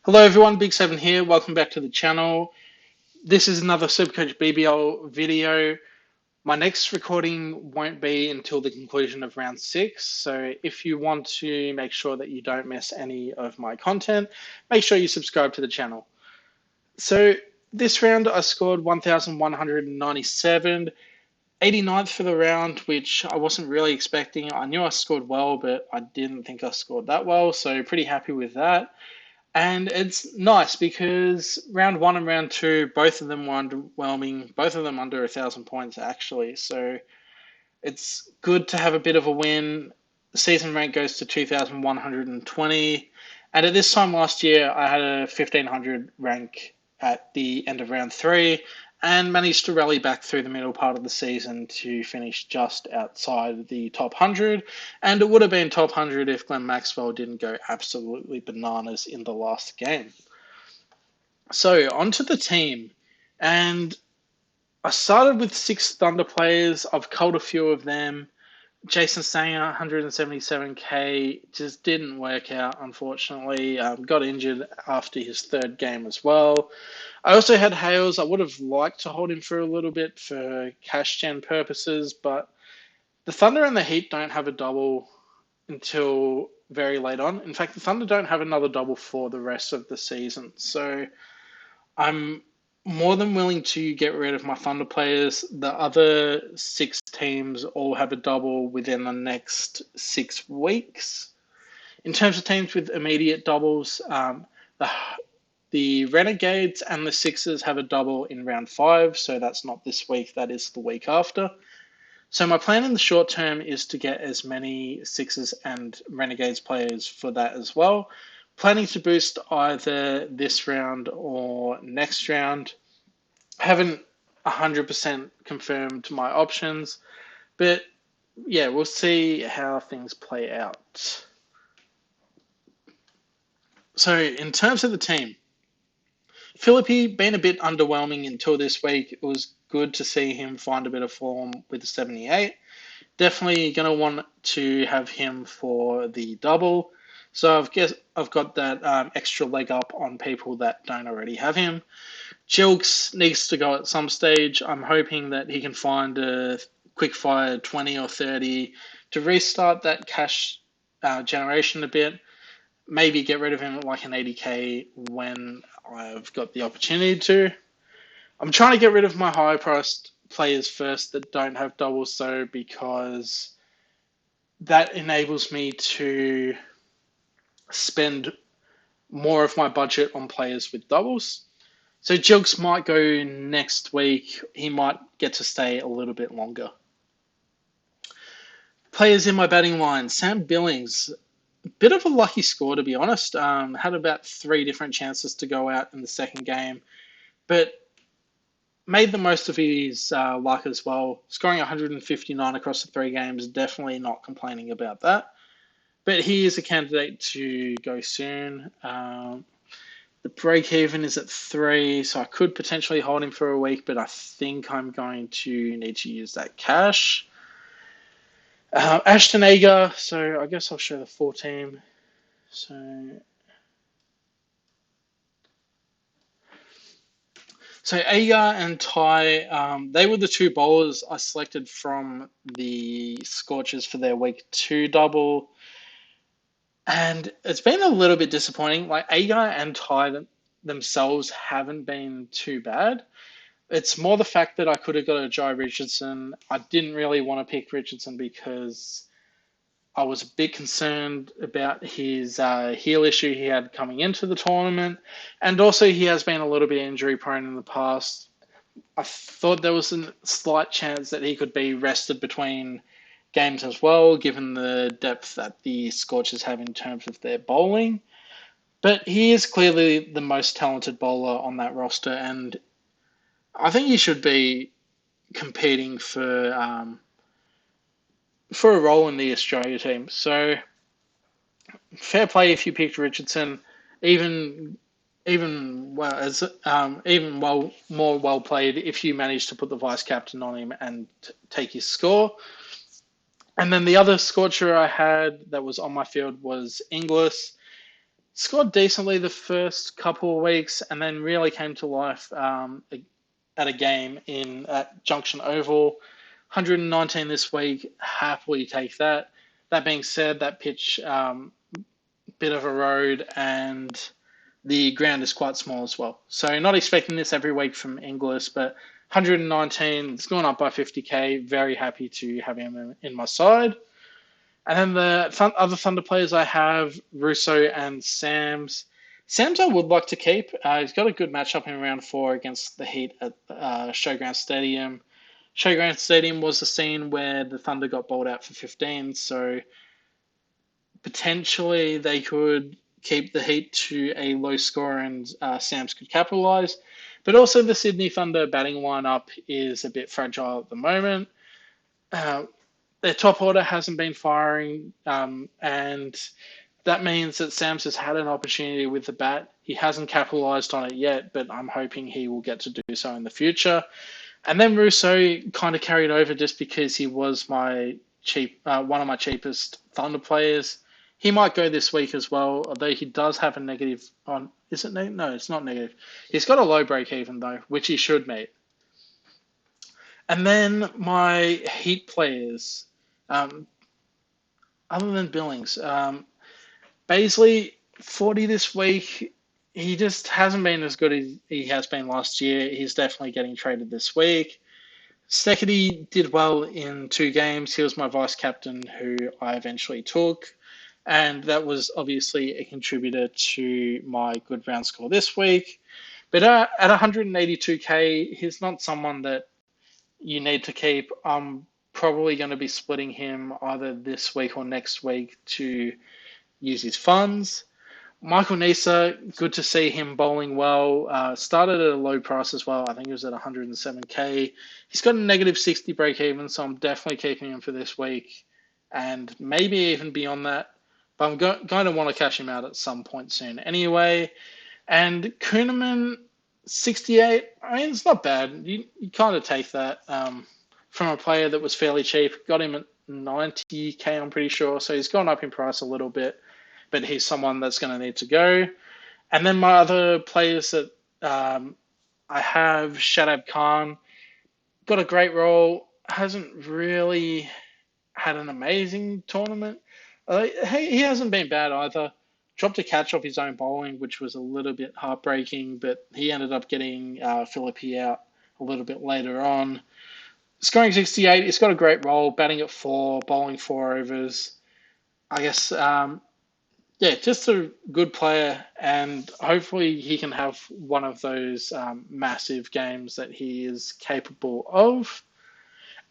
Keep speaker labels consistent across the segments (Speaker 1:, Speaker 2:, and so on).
Speaker 1: Hello everyone, Big Seven here. Welcome back to the channel. This is another SuperCoach BBL video. My next recording won't be until the conclusion of round 6. So if you want to make sure that you don't miss any of my content, make sure you subscribe to the channel. So this round I scored 1,197, 89th for the round, which I wasn't really expecting. I knew I scored well, but I didn't think I scored that well. So pretty happy with that. And it's nice because round 1 and round 2, both of them were underwhelming, both of them under 1,000 points actually. So it's good to have a bit of a win. The season rank goes to 2,120. And at this time last year, I had a 1,500 rank at the end of round 3 and managed to rally back through the middle part of the season to finish just outside the top 100. And it would have been top 100 if Glenn Maxwell didn't go absolutely bananas in the last game. So, onto the team. And I started with 6 Thunder players. I've culled a few of them. Jason Sanger, 177k, just didn't work out, unfortunately. Got injured after his 3rd game as well. I also had Hales. I would have liked to hold him for a little bit for cash gen purposes, but the Thunder and the Heat don't have a double until very late on. In fact, the Thunder don't have another double for the rest of the season. So I'm more than willing to get rid of my Thunder players. The other 6 teams all have a double within the next 6 weeks. In terms of teams with immediate doubles, the Renegades and the Sixers have a double in round 5, so that's not this week, that is the week after. So my plan in the short term is to get as many Sixers and Renegades players for that as well. Planning to boost either this round or next round. Haven't 100% confirmed my options, but yeah, we'll see how things play out. So in terms of the team, Philippi been a bit underwhelming until this week. It was good to see him find a bit of form with the 78. Definitely going to want to have him for the double. So I've got that extra leg up on people that don't already have him. Jilks needs to go at some stage. I'm hoping that he can find a quick fire 20 or 30 to restart that cash generation a bit. Maybe get rid of him at like an 80k when I've got the opportunity to. I'm trying to get rid of my high priced players first that don't have doubles though, because that enables me to spend more of my budget on players with doubles. So Jilks might go next week. He might get to stay a little bit longer. Players in my batting line. Sam Billings, a bit of a lucky score to be honest. Had about 3 different chances to go out in the second game, but made the most of his luck as well. Scoring 159 across the 3 games, definitely not complaining about that. But he is a candidate to go soon. The break-even is at 3, so I could potentially hold him for a week, but I think I'm going to need to use that cash. Ashton Agar, so I guess I'll show the full team. So Agar and Ty, they were the 2 bowlers I selected from the Scorchers for their week 2 double. And it's been a little bit disappointing. Like Agar and Ty themselves haven't been too bad. It's more the fact that I could have got a Jai Richardson. I didn't really want to pick Richardson because I was a bit concerned about his heel issue he had coming into the tournament. And also he has been a little bit injury prone in the past. I thought there was a slight chance that he could be rested between games as well, given the depth that the Scorchers have in terms of their bowling. But he is clearly the most talented bowler on that roster, and I think he should be competing for a role in the Australia team. So fair play if you picked Richardson, even more well played if you managed to put the vice captain on him and take his score. And then the other Scorcher I had that was on my field was Inglis. Scored decently the first couple of weeks, and then really came to life at a game in at Junction Oval. 119 this week. Happily take that. That being said, that pitch bit of a road and the ground is quite small as well. So not expecting this every week from Inglis, but 119, it's gone up by 50k. Very happy to have him in my side. And then the other Thunder players I have, Russo and Sams. Sams I would like to keep. He's got a good matchup in round 4 against the Heat at Showground Stadium. Showground Stadium was the scene where the Thunder got bowled out for 15, so potentially they could keep the Heat to a low score and Sams could capitalise. But also the Sydney Thunder batting lineup is a bit fragile at the moment. Their top order hasn't been firing, and that means that Sams has had an opportunity with the bat. He hasn't capitalised on it yet, but I'm hoping he will get to do so in the future. And then Russo kind of carried over just because he was my one of my cheapest Thunder players. He might go this week as well, although he does have a negative on. Is it negative? No, it's not negative. He's got a low break even though, which he should meet. And then my Heat players, other than Billings, Baisley 40 this week. He just hasn't been as good as he has been last year. He's definitely getting traded this week. Steketee did well in 2 games. He was my vice captain who I eventually took. And that was obviously a contributor to my good round score this week. But at 182k, he's not someone that you need to keep. I'm probably going to be splitting him either this week or next week to use his funds. Michael Nisa, good to see him bowling well. Started at a low price as well. I think he was at 107k. He's got a negative 60 break even, so I'm definitely keeping him for this week and maybe even beyond that. But I'm going to want to cash him out at some point soon anyway. And Kuhneman, 68. I mean, it's not bad. You kind of take that from a player that was fairly cheap. Got him at 90k, I'm pretty sure. So he's gone up in price a little bit, but he's someone that's going to need to go. And then my other players that I have, Shadab Khan, got a great role. Hasn't really had an amazing tournament. He hasn't been bad either. Dropped a catch off his own bowling, which was a little bit heartbreaking, but he ended up getting Philippi out a little bit later on. Scoring 68, he's got a great role, batting at 4, bowling 4 overs. I guess, just a good player, and hopefully he can have one of those massive games that he is capable of.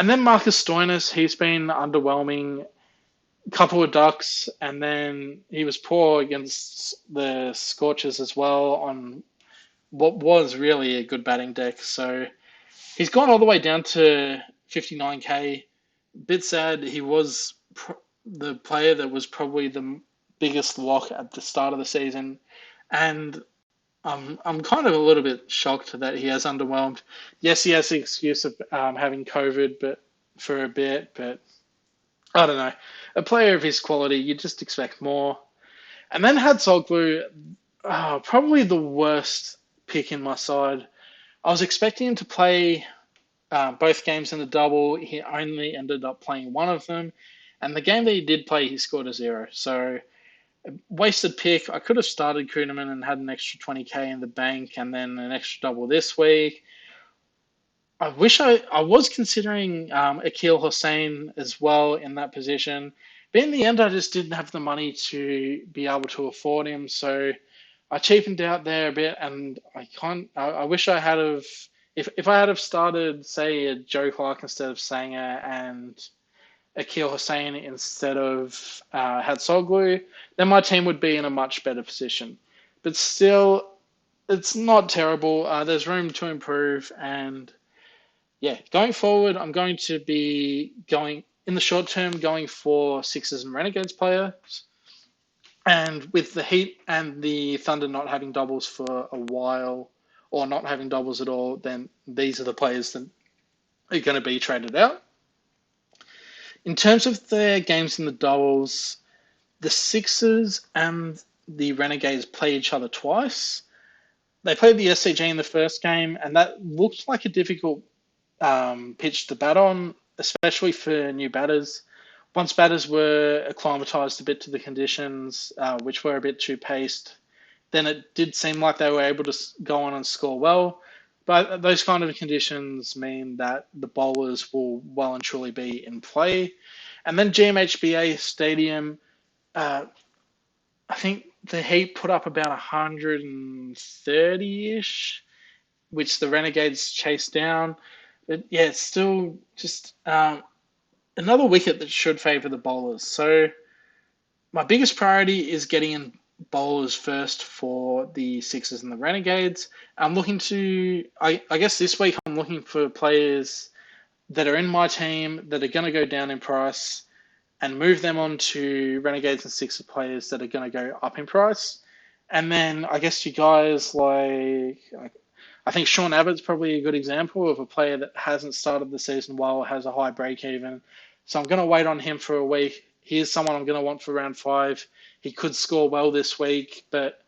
Speaker 1: And then Marcus Stoinis, he's been underwhelming. Couple of ducks, and then he was poor against the Scorchers as well on what was really a good batting deck. So he's gone all the way down to 59k. Bit sad. He was the player that was probably the biggest lock at the start of the season, and I'm kind of a little bit shocked that he has underwhelmed. Yes, he has the excuse of having COVID, but for a bit, but I don't know. A player of his quality, you just expect more. And then Hadsoglu, probably the worst pick in my side. I was expecting him to play both games in the double. He only ended up playing one of them. And the game that he did play, he scored a 0. So, wasted pick. I could have started Kuhneman and had an extra 20k in the bank and then an extra double this week. I wish I was considering Akil Hossain as well in that position. But in the end, I just didn't have the money to be able to afford him. So I cheapened out there a bit, and I wish I had have. If I had have started, say, a Joe Clark instead of Sanger and Akil Hossain instead of Hadsoglu, then my team would be in a much better position. But still, it's not terrible. There's room to improve, and going forward, I'm going to be going in the short term, going for Sixers and Renegades players. And with the Heat and the Thunder not having doubles for a while, or not having doubles at all, then these are the players that are going to be traded out. In terms of their games in the doubles, the Sixers and the Renegades play each other twice. They played the SCG in the first game, and that looked like a difficult pitch to bat on, especially for new batters. Once batters were acclimatized a bit to the conditions, which were a bit too paced, then it did seem like they were able to go on and score well. But those kind of conditions mean that the bowlers will well and truly be in play. And then GMHBA Stadium, uh, I think the Heat put up about 130-ish, which the Renegades chased down. But yeah, it's still just another wicket that should favour the bowlers. So my biggest priority is getting in bowlers first for the Sixers and the Renegades. I guess this week I'm looking for players that are in my team that are going to go down in price and move them on to Renegades and Sixers players that are going to go up in price. And then I guess you guys I think Sean Abbott's probably a good example of a player that hasn't started the season well, has a high break even. So I'm going to wait on him for a week. He is someone I'm going to want for round 5. He could score well this week, but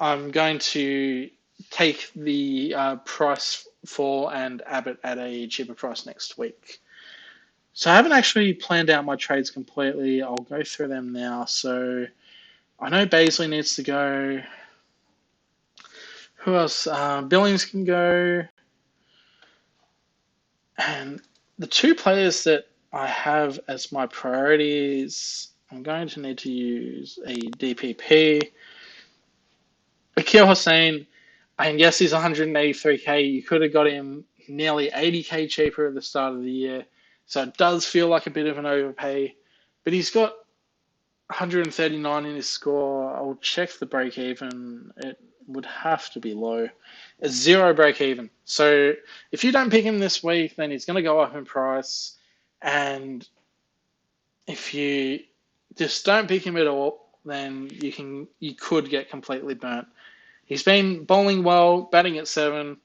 Speaker 1: I'm going to take the price for and Abbott at a cheaper price next week. So I haven't actually planned out my trades completely. I'll go through them now. So I know Baisley needs to go. Who else? Billings can go. And the two players that I have as my priorities, I'm going to need to use a DPP. Akil Hussain, I guess he's 183k. You could have got him nearly 80k cheaper at the start of the year. So it does feel like a bit of an overpay. But he's got 139 in his score. I'll check the break even. It would have to be low. It's 0 break even. So if you don't pick him this week, then he's going to go up in price. And if you just don't pick him at all, then you could get completely burnt. He's been bowling well, batting at 7.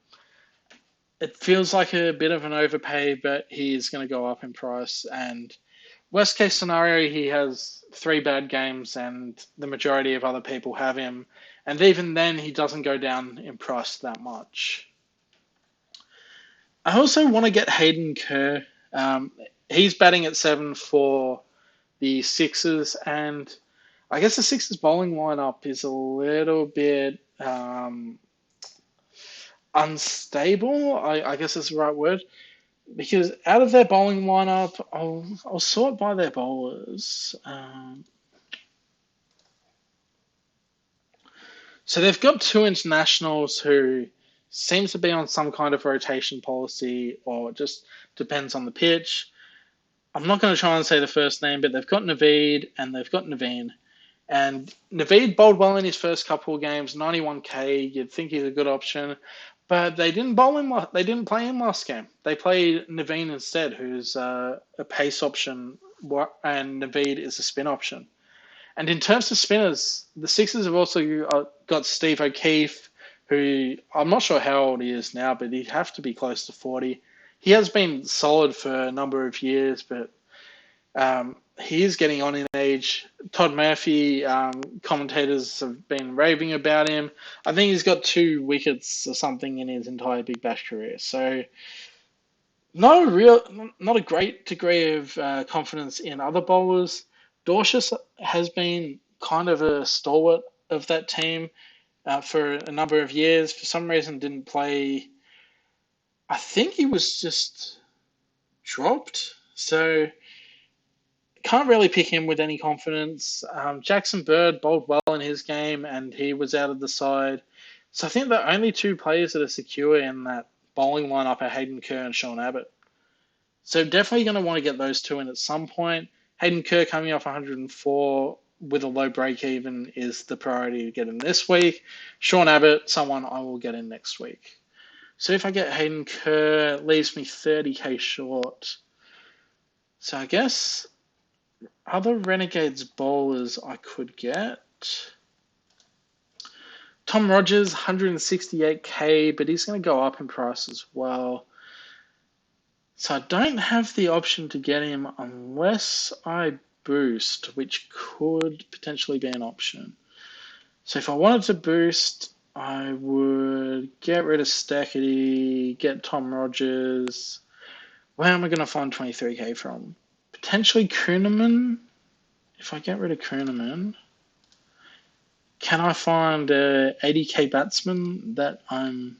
Speaker 1: It feels like a bit of an overpay, but he's going to go up in price. And worst case scenario, he has 3 bad games and the majority of other people have him. And even then, he doesn't go down in price that much. I also want to get Hayden Kerr. He's batting at 7 for the Sixers, and I guess the Sixers bowling lineup is a little bit unstable. I guess is the right word. Because out of their bowling lineup, I'll sort by their bowlers. So they've got 2 internationals who seem to be on some kind of rotation policy, or it just depends on the pitch. I'm not going to try and say the first name, but they've got Naveed and they've got Naveen. And Naveed bowled well in his first couple of games, 91k. You'd think he's a good option, but they didn't bowl him. They didn't play him last game. They played Naveen instead, who's a pace option, and Naveed is a spin option. And in terms of spinners, the Sixers have also got Steve O'Keefe, who I'm not sure how old he is now, but he'd have to be close to 40. He has been solid for a number of years, but he is getting on in age. Todd Murphy, commentators have been raving about him. I think he's got 2 wickets or something in his entire Big Bash career. So not a great degree of confidence in other bowlers. Dorshus has been kind of a stalwart of that team for a number of years. For some reason, didn't play. I think he was just dropped. So can't really pick him with any confidence. Jackson Bird bowled well in his game, and he was out of the side. So I think the only 2 players that are secure in that bowling lineup are Hayden Kerr and Sean Abbott. So definitely going to want to get those 2 in at some point. Hayden Kerr coming off 104 with a low break even is the priority to get in this week. Sean Abbott, someone I will get in next week. So if I get Hayden Kerr, it leaves me 30k short. So I guess other Renegades bowlers I could get. Tom Rogers, 168k, but he's going to go up in price as well. So I don't have the option to get him unless I boost, which could potentially be an option. So if I wanted to boost, I would get rid of Steckity, get Tom Rogers. Where am I going to find 23k from? Potentially Kuhneman. If I get rid of Kuhneman, can I find a 80k batsman that I'm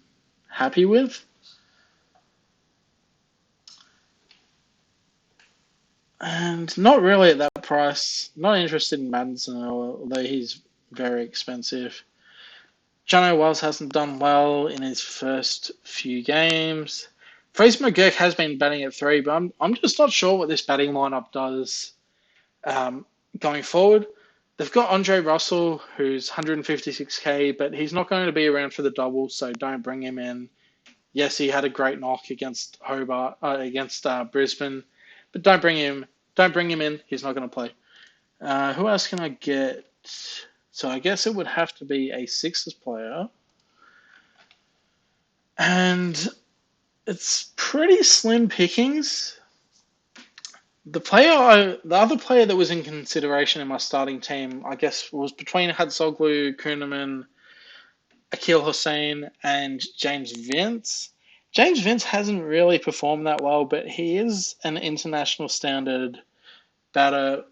Speaker 1: happy with? And not really at that price. Not interested in Madison, although he's very expensive. Jono Wells hasn't done well in his first few games. Fraser McGurk has been batting at 3, but I'm just not sure what this batting lineup does going forward. They've got Andre Russell, who's 156k, but he's not going to be around for the double, so don't bring him in. Yes, he had a great knock against against Brisbane, but don't bring him. Don't bring him in. He's not going to play. Who else can I get? So I guess it would have to be a Sixers player, and it's pretty slim pickings. The other player that was in consideration in my starting team, I guess, was between Hadsoglu, Kuhneman, Akil Hussain, and James Vince. James Vince hasn't really performed that well, but he is an international standard batter,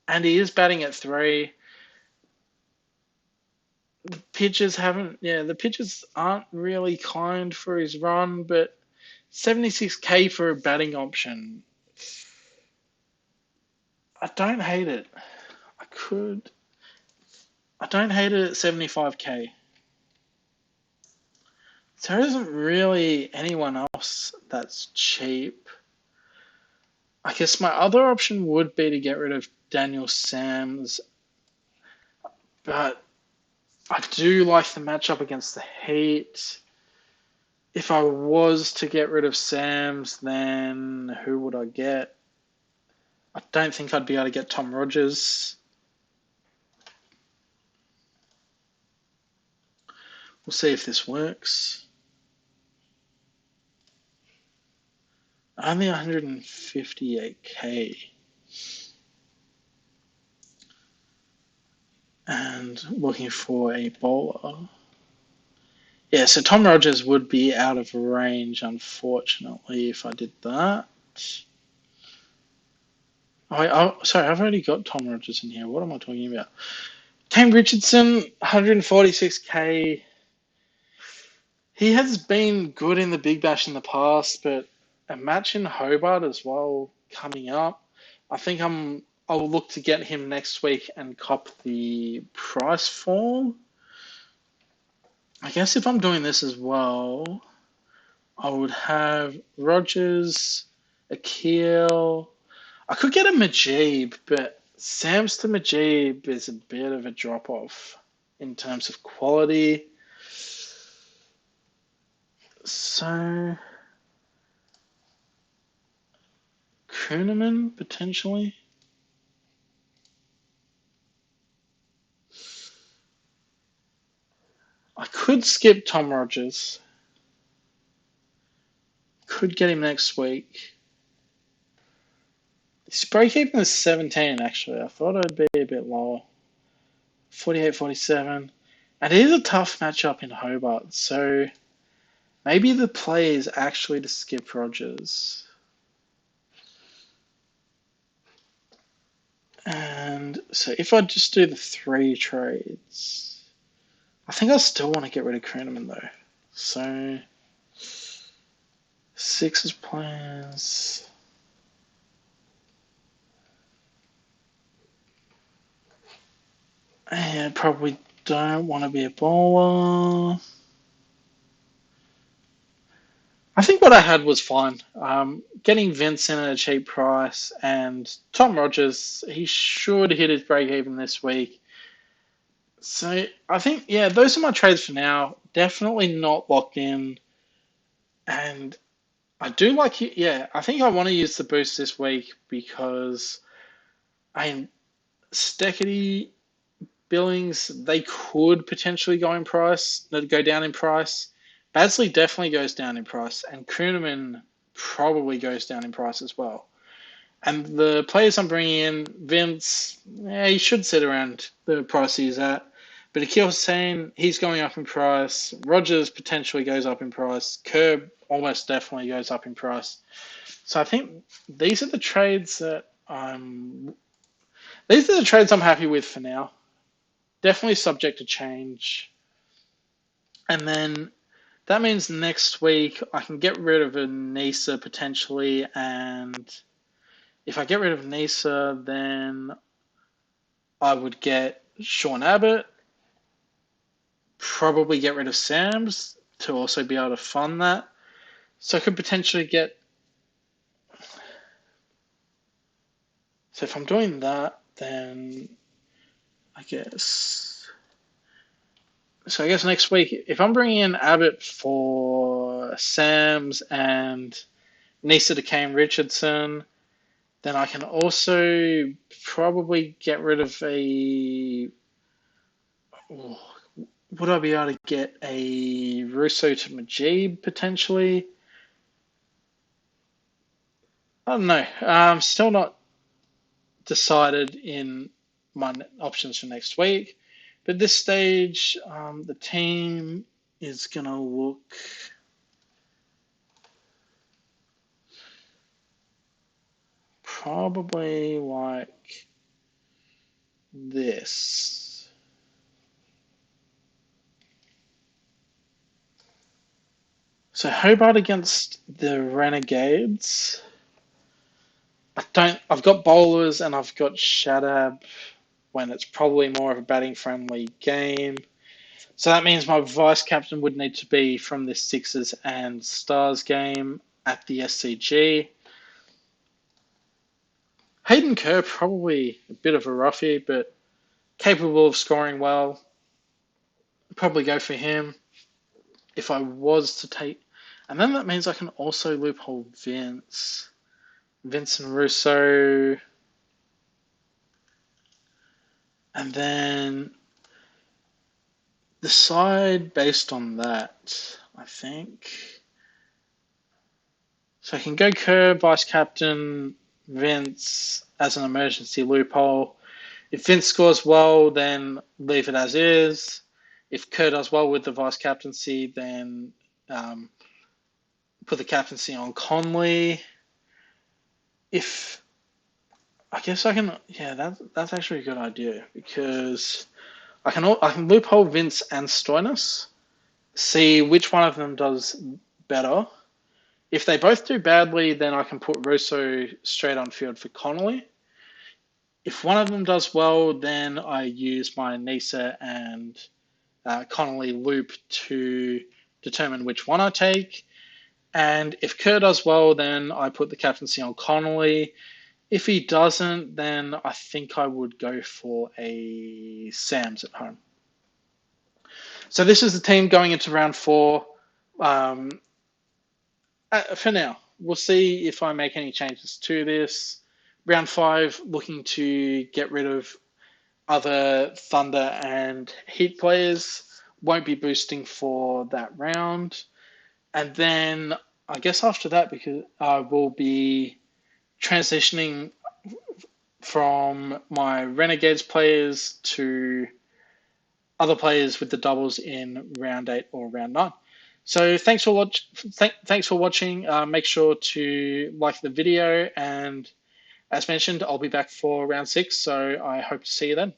Speaker 1: and he is batting at 3. The pitches aren't really kind for his run, but 76k for a batting option. I don't hate it. I don't hate it at 75k. There isn't really anyone else that's cheap. I guess my other option would be to get rid of Daniel Sams, but I do like the matchup against the Heat. If I was to get rid of Sams, then who would I get? I don't think I'd be able to get Tom Rogers. We'll see if this works. Only 158k. And looking for a bowler. Yeah, so Tom Rogers would be out of range, unfortunately, if I did that. Sorry, I've already got Tom Rogers in here. What am I talking about? Kane Richardson, 146k. He has been good in the Big Bash in the past, but a match in Hobart as well coming up. I think I'll look to get him next week and cop the price form. I guess if I'm doing this as well, I would have Rogers, Akil. I could get a Majib, but Sams to Majib is a bit of a drop off in terms of quality. So Kuhneman potentially. I could skip Tom Rogers. Could get him next week. His break even is 17, actually. I thought it would be a bit lower. 48, 47. And it is a tough matchup in Hobart, so maybe the play is actually to skip Rogers. And so if I just do the 3 trades, I think I still want to get rid of Kuhneman though. So Sixers plans. I probably don't want to be a bowler. I think what I had was fine. Getting Vincent at a cheap price and Tom Rogers, he should hit his break even this week. So I think, yeah, those are my trades for now. Definitely not locked in. And I do like it. Yeah, I think I want to use the boost this week because Steckity, Billings, they could potentially go down in price. Badsley definitely goes down in price, and Kuhneman probably goes down in price as well. And the players I'm bringing in, Vince, yeah, he should sit around the price he's at. But Akil Hussein, he's going up in price. Rogers potentially goes up in price. Kerr almost definitely goes up in price. So I think these are the trades that I'm happy with for now. Definitely subject to change. And then that means next week I can get rid of a Nisa potentially, and if I get rid of Nisa, then I would get Sean Abbott, probably get rid of Sams to also be able to fund that. So I could potentially get. So if I'm doing that, then I guess. So I guess next week, if I'm bringing in Abbott for Sams and Nisa to Kane Richardson, then I can also probably get rid of a. Would I be able to get a Russo to Majib potentially? I don't know. Still not decided in my options for next week. But at this stage, the team is going to look probably like this. So Hobart against the Renegades. I've got bowlers and I've got Shadab when it's probably more of a batting friendly game. So that means my vice captain would need to be from this Sixers and Stars game at the SCG. Hayden Kerr, probably a bit of a roughie, but capable of scoring well. Probably go for him if I was to take. And then that means I can also loophole Vince and Russo. And then decide based on that, I think. So I can go Kerr, vice captain, Vince as an emergency loophole. If Vince scores well, then leave it as is. If Kerr does well with the vice captaincy, then put the captaincy on Conley. If I guess I can, yeah, that's actually a good idea because I can loophole Vince and Stoinis, see which one of them does better. If they both do badly, then I can put Russo straight on field for Connolly. If one of them does well, then I use my Nisa and Connolly loop to determine which one I take. And if Kerr does well, then I put the captaincy on Connolly. If he doesn't, then I think I would go for a Sams at home. So this is the team going into round 4. For now, we'll see if I make any changes to this. Round 5, looking to get rid of other Thunder and Heat players. Won't be boosting for that round. And then I guess after that, because I will be transitioning from my Renegades players to other players with the doubles in round 8 or round 9. So thanks for watching. Make sure to like the video, and as mentioned, I'll be back for round 6. So I hope to see you then.